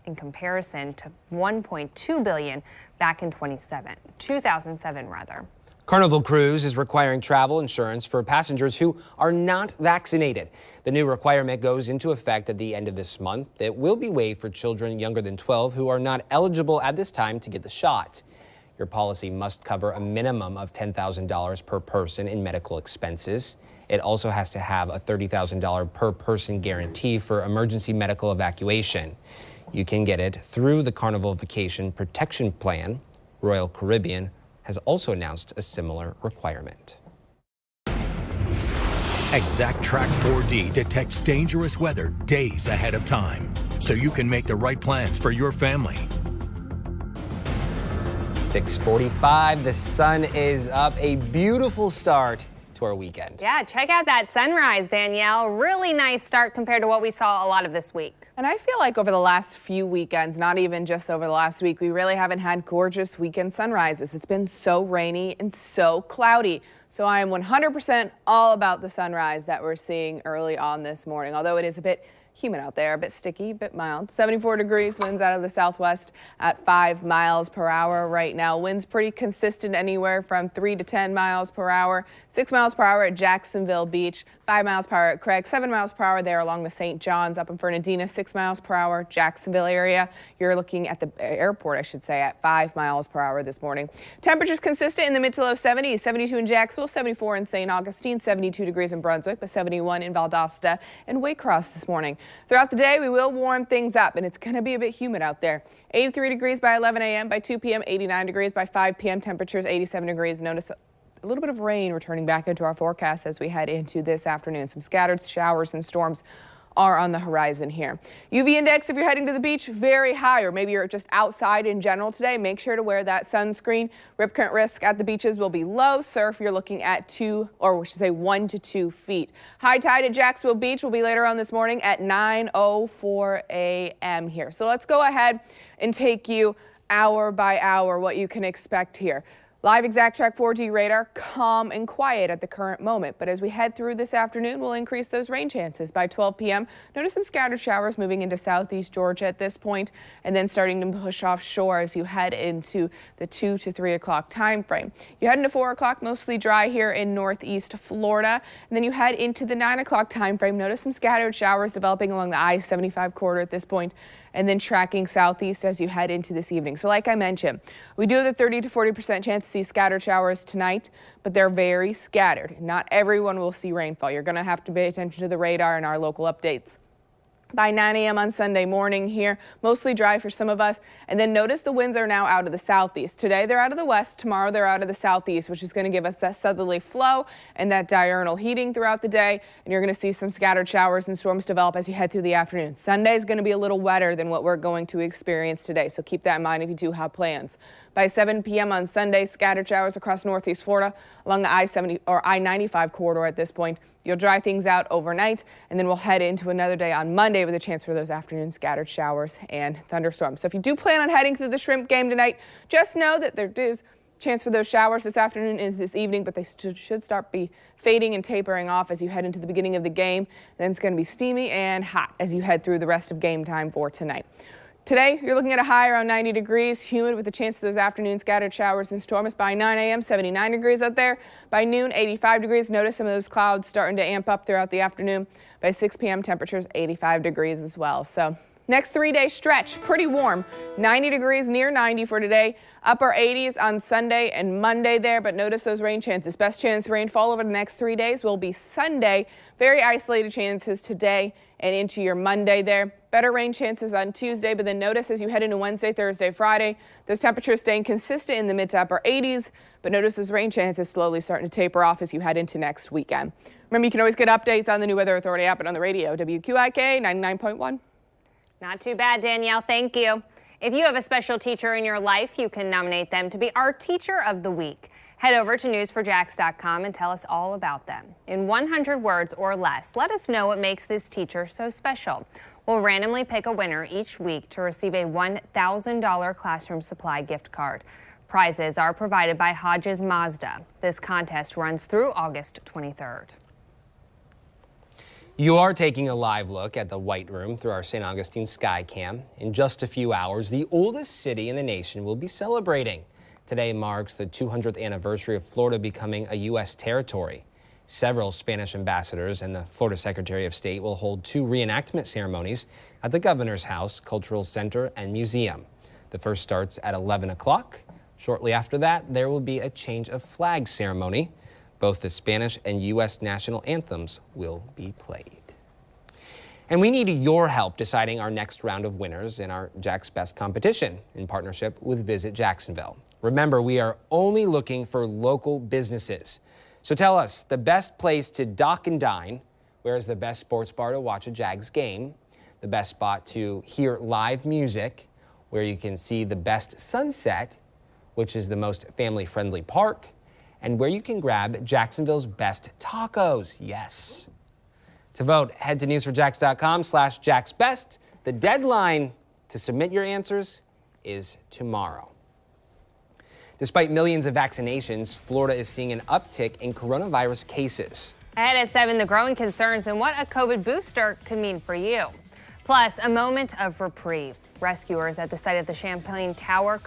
in comparison to $1.2 billion back in 2007 rather. Carnival Cruise is requiring travel insurance for passengers who are not vaccinated. The new requirement goes into effect at the end of this month. It will be waived for children younger than 12 who are not eligible at this time to get the shot. Your policy must cover a minimum of $10,000 per person in medical expenses. It also has to have a $30,000 per person guarantee for emergency medical evacuation. You can get it through the Carnival Vacation Protection Plan. Royal Caribbean has also announced a similar requirement. Exact Track 4D detects dangerous weather days ahead of time, so you can make the right plans for your family. 6:45, the sun is up. A beautiful start to our weekend. Yeah, check out that sunrise, Danielle. Really nice start compared to what we saw a lot of this week. And I feel like over the last few weekends, not even just over the last week, we really haven't had gorgeous weekend sunrises. It's been so rainy and so cloudy. So I am 100% all about the sunrise that we're seeing early on this morning, although it is a bit humid out there, a bit sticky, a bit mild. 74 degrees, winds out of the southwest at 5 miles per hour right now. Winds pretty consistent anywhere from 3 to 10 miles per hour. 6 miles per hour at Jacksonville Beach, 5 miles per hour at Craig, 7 miles per hour there along the St. John's up in Fernandina, 6 miles per hour, Jacksonville area. You're looking at the airport, I should say, at 5 miles per hour this morning. Temperatures consistent in the mid to low 70s, 72 in Jacksonville, 74 in St. Augustine, 72 degrees in Brunswick, but 71 in Valdosta and Waycross this morning. Throughout the day, we will warm things up, and it's going to be a bit humid out there. 83 degrees by 11 a.m., by 2 p.m., 89 degrees by 5 p.m., temperatures 87 degrees. Notice a little bit of rain returning back into our forecast as we head into this afternoon. Some scattered showers and storms are on the horizon here. UV index, if you're heading to the beach, very high, or maybe you're just outside in general today, make sure to wear that sunscreen. Rip current risk at the beaches will be low. Surf, you're looking at 1 to 2 feet. High tide at Jacksonville Beach will be later on this morning at 9:04 a.m. here. So let's go ahead and take you hour by hour what you can expect here. Live Exact Track 4D radar, calm and quiet at the current moment. But as we head through this afternoon, we'll increase those rain chances. By 12 p.m., notice some scattered showers moving into southeast Georgia at this point, and then starting to push offshore as you head into the 2 to 3 o'clock time frame. You head into 4 o'clock, mostly dry here in northeast Florida. And then you head into the 9 o'clock time frame. Notice some scattered showers developing along the I-75 corridor at this point, and then tracking southeast as you head into this evening. So like I mentioned, we do have a 30 to 40% chance to see scattered showers tonight, but they're very scattered. Not everyone will see rainfall. You're going to have to pay attention to the radar and our local updates. By 9 a.m. on Sunday morning here, mostly dry for some of us. And then notice the winds are now out of the southeast. Today they're out of the west, tomorrow they're out of the southeast, which is going to give us that southerly flow and that diurnal heating throughout the day. And you're going to see some scattered showers and storms develop as you head through the afternoon. Sunday is going to be a little wetter than what we're going to experience today, so keep that in mind if you do have plans. By 7 p.m. on Sunday, scattered showers across northeast Florida along the I-70 or I-95 corridor at this point. You'll dry things out overnight, and then we'll head into another day on Monday with a chance for those afternoon scattered showers and thunderstorms. So if you do plan on heading to the Shrimp game tonight, just know that there is a chance for those showers this afternoon and this evening, but they should start fading and tapering off as you head into the beginning of the game. Then it's going to be steamy and hot as you head through the rest of game time for tonight. Today, you're looking at a high around 90 degrees, humid with a chance of those afternoon scattered showers and storms. By 9 a.m., 79 degrees out there. By noon, 85 degrees. Notice some of those clouds starting to amp up throughout the afternoon. By 6 p.m., temperatures 85 degrees as well. So next 3-day stretch, pretty warm. 90 degrees, near 90 for today. Upper 80s on Sunday and Monday there, but notice those rain chances. Best chance of rainfall over the next 3 days will be Sunday. Very isolated chances today and into your Monday there. Better rain chances on Tuesday, but then notice as you head into Wednesday, Thursday, Friday, those temperatures staying consistent in the mid to upper 80s, but notice those rain chances slowly starting to taper off as you head into next weekend. Remember, you can always get updates on the New Weather Authority app and on the radio, WQIK 99.1. Not too bad, Danielle. Thank you. If you have a special teacher in your life, you can nominate them to be our Teacher of the Week. Head over to news4jax.com and tell us all about them. In 100 words or less, let us know what makes this teacher so special. We'll randomly pick a winner each week to receive a $1,000 classroom supply gift card. Prizes are provided by Hodges Mazda. This contest runs through August 23rd. You are taking a live look at the White Room through our St. Augustine Skycam. In just a few hours, the oldest city in the nation will be celebrating. Today marks the 200th anniversary of Florida becoming a U.S. territory. Several Spanish ambassadors and the Florida Secretary of State will hold 2 reenactment ceremonies at the Governor's House, Cultural Center, and Museum. The first starts at 11 o'clock. Shortly after that, there will be a change of flag ceremony. Both the Spanish and U.S. national anthems will be played. And we need your help deciding our next round of winners in our Jack's Best competition in partnership with Visit Jacksonville. Remember, we are only looking for local businesses. So tell us the best place to dock and dine, where is the best sports bar to watch a Jags game, the best spot to hear live music, where you can see the best sunset, which is the most family-friendly park, and where you can grab Jacksonville's best tacos. Yes. To vote, head to news4jax.com/JacksBest. The deadline to submit your answers is tomorrow. Despite millions of vaccinations, Florida is seeing an uptick in coronavirus cases. Ahead at 7, the growing concerns and what a COVID booster could mean for you. Plus, a moment of reprieve. Rescuers at the site of the Champlain Tower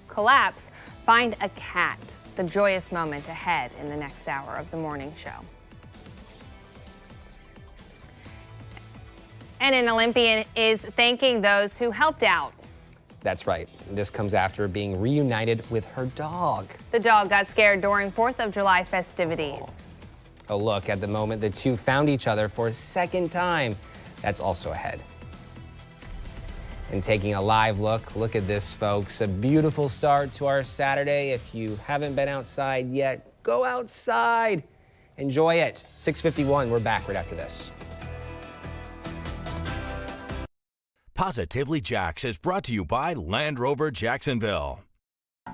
collapse find a cat. The joyous moment ahead in the next hour of the morning show. And an Olympian is thanking those who helped out. That's right. This comes after being reunited with her dog. The dog got scared during 4th of July festivities. A look at the moment the two found each other for a second time. That's also ahead. And taking a live look at this, folks. A beautiful start to our Saturday. If you haven't been outside yet, go outside. Enjoy it. 6:51, we're back right after this. Positively Jax is brought to you by Land Rover Jacksonville.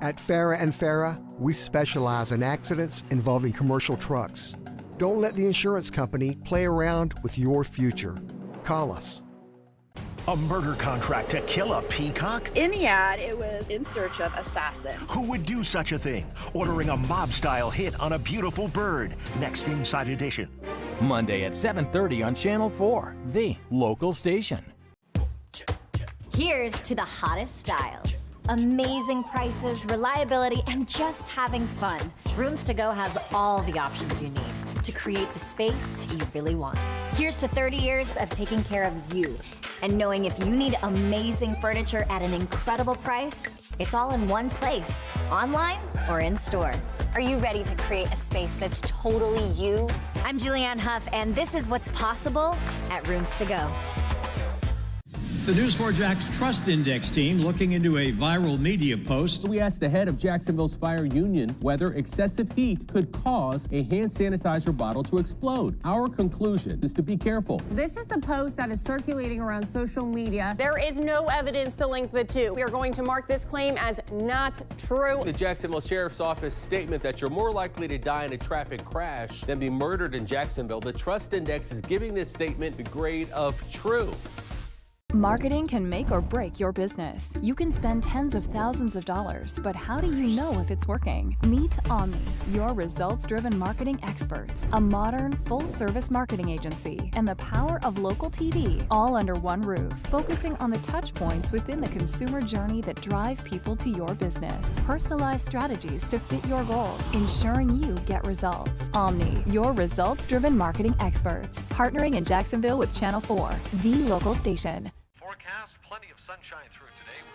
At Farah & Farah, we specialize in accidents involving commercial trucks. Don't let the insurance company play around with your future. Call us. A murder contract to kill a peacock? In the ad, it was in search of assassin. Who would do such a thing? Ordering a mob-style hit on a beautiful bird. Next Inside Edition. Monday at 7:30 on Channel 4, the local station. Here's to the hottest styles. Amazing prices, reliability, and just having fun. Rooms to Go has all the options you need to create the space you really want. Here's to 30 years of taking care of you and knowing if you need amazing furniture at an incredible price, it's all in one place, online or in store. Are you ready to create a space that's totally you? I'm Julianne Huff, and this is what's possible at Rooms to Go. The News4Jax Trust Index team looking into a viral media post. We asked the head of Jacksonville's fire union whether excessive heat could cause a hand sanitizer bottle to explode. Our conclusion is to be careful. This is the post that is circulating around social media. There is no evidence to link the two. We are going to mark this claim as not true. The Jacksonville Sheriff's Office statement that you're more likely to die in a traffic crash than be murdered in Jacksonville. The Trust Index is giving this statement the grade of true. Marketing can make or break your business. You can spend tens of thousands of dollars, but how do you know if it's working? Meet Omni, your results-driven marketing experts, a modern, full-service marketing agency, and the power of local TV, all under one roof, focusing on the touch points within the consumer journey that drive people to your business. Personalized strategies to fit your goals, ensuring you get results. Omni, your results-driven marketing experts, partnering in Jacksonville with Channel 4, the local station. Forecast, plenty of sunshine through today with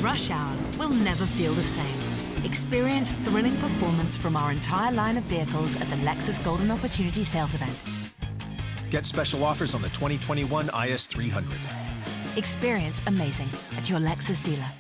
the Rush Hour will never feel the same. Experience thrilling performance from our entire line of vehicles at the Lexus Golden Opportunity Sales Event. Get special offers on the 2021 IS300. Experience amazing at your Lexus dealer.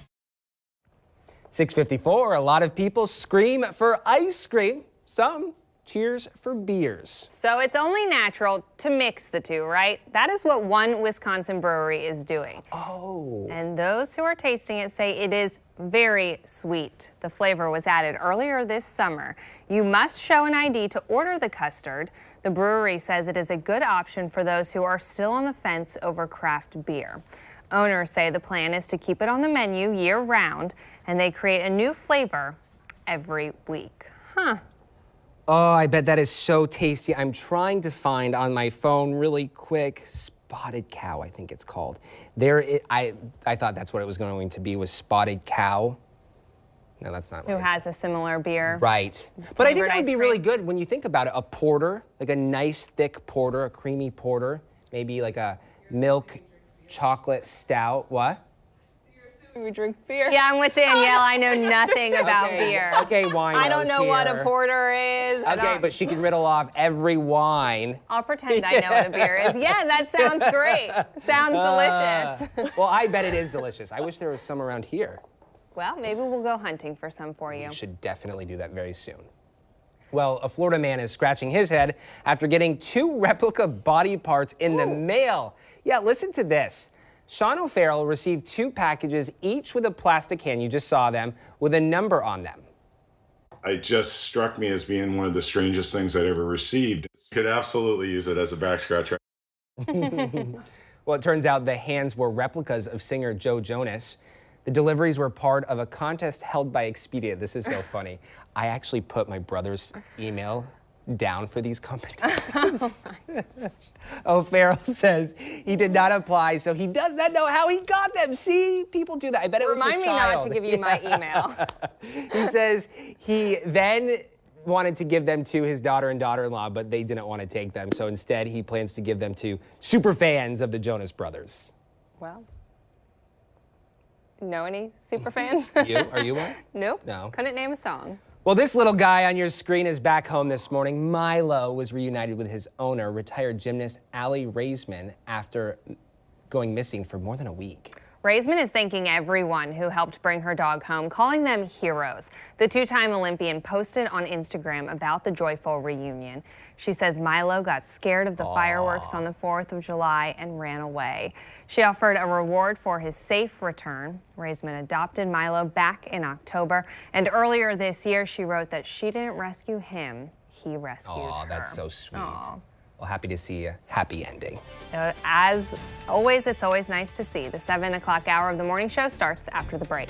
6:54, a lot of people scream for ice cream. Some cheers for beers. So it's only natural to mix the two, right? That is what one Wisconsin brewery is doing. Oh. And those who are tasting it say it is very sweet. The flavor was added earlier this summer. You must show an ID to order the custard. The brewery says it is a good option for those who are still on the fence over craft beer. Owners say the plan is to keep it on the menu year-round, and they create a new flavor every week. Huh. Oh, I bet that is so tasty. I'm trying to find on my phone really quick. Spotted Cow, I think it's called. I thought that's what it was going to be, was Spotted Cow. No, that's not Who right. has a similar beer. Right. But I think flavored that would ice be cream. really good when you think about it. A porter, like a nice thick porter, a creamy porter, maybe like a milk chocolate stout. What? We drink beer. Yeah, I'm with Danielle. I know nothing about beer. Okay, wine. I don't know what a porter is. Okay, but she can riddle off every wine. I'll pretend I know what a beer is. Yeah, that sounds great. Sounds delicious. Well, I bet it is delicious. I wish there was some around here. Well, maybe we'll go hunting for some for you. We should definitely do that very soon. Well, a Florida man is scratching his head after getting 2 replica body parts in the mail. Yeah, listen to this. Sean O'Farrell received 2 packages, each with a plastic can, you just saw them, with a number on them. It just struck me as being one of the strangest things I'd ever received. Could absolutely use it as a back scratcher. Well, it turns out the hands were replicas of singer Joe Jonas. The deliveries were part of a contest held by Expedia. This is so funny. I actually put my brother's email down for these competitions. O'Farrell says he did not apply, so he does not know how he got them. See, people do that. I bet it was his child. Remind me not to give you my email. He says he then wanted to give them to his daughter and daughter-in-law, but they didn't want to take them. So instead, he plans to give them to super fans of the Jonas Brothers. Well, know any super fans? You? Are you one? Nope. No. Couldn't name a song. Well, this little guy on your screen is back home this morning. Milo was reunited with his owner, retired gymnast Aly Raisman, after going missing for more than a week. Raisman is thanking everyone who helped bring her dog home, calling them heroes. The 2-time Olympian posted on Instagram about the joyful reunion. She says Milo got scared of the fireworks on the 4th of July and ran away. She offered a reward for his safe return. Raisman adopted Milo back in October, and earlier this year she wrote that she didn't rescue him, he rescued her. Oh, that's so sweet. Aw. Well, happy to see a happy ending. As always, it's always nice to see. The 7 o'clock hour of the morning show starts after the break.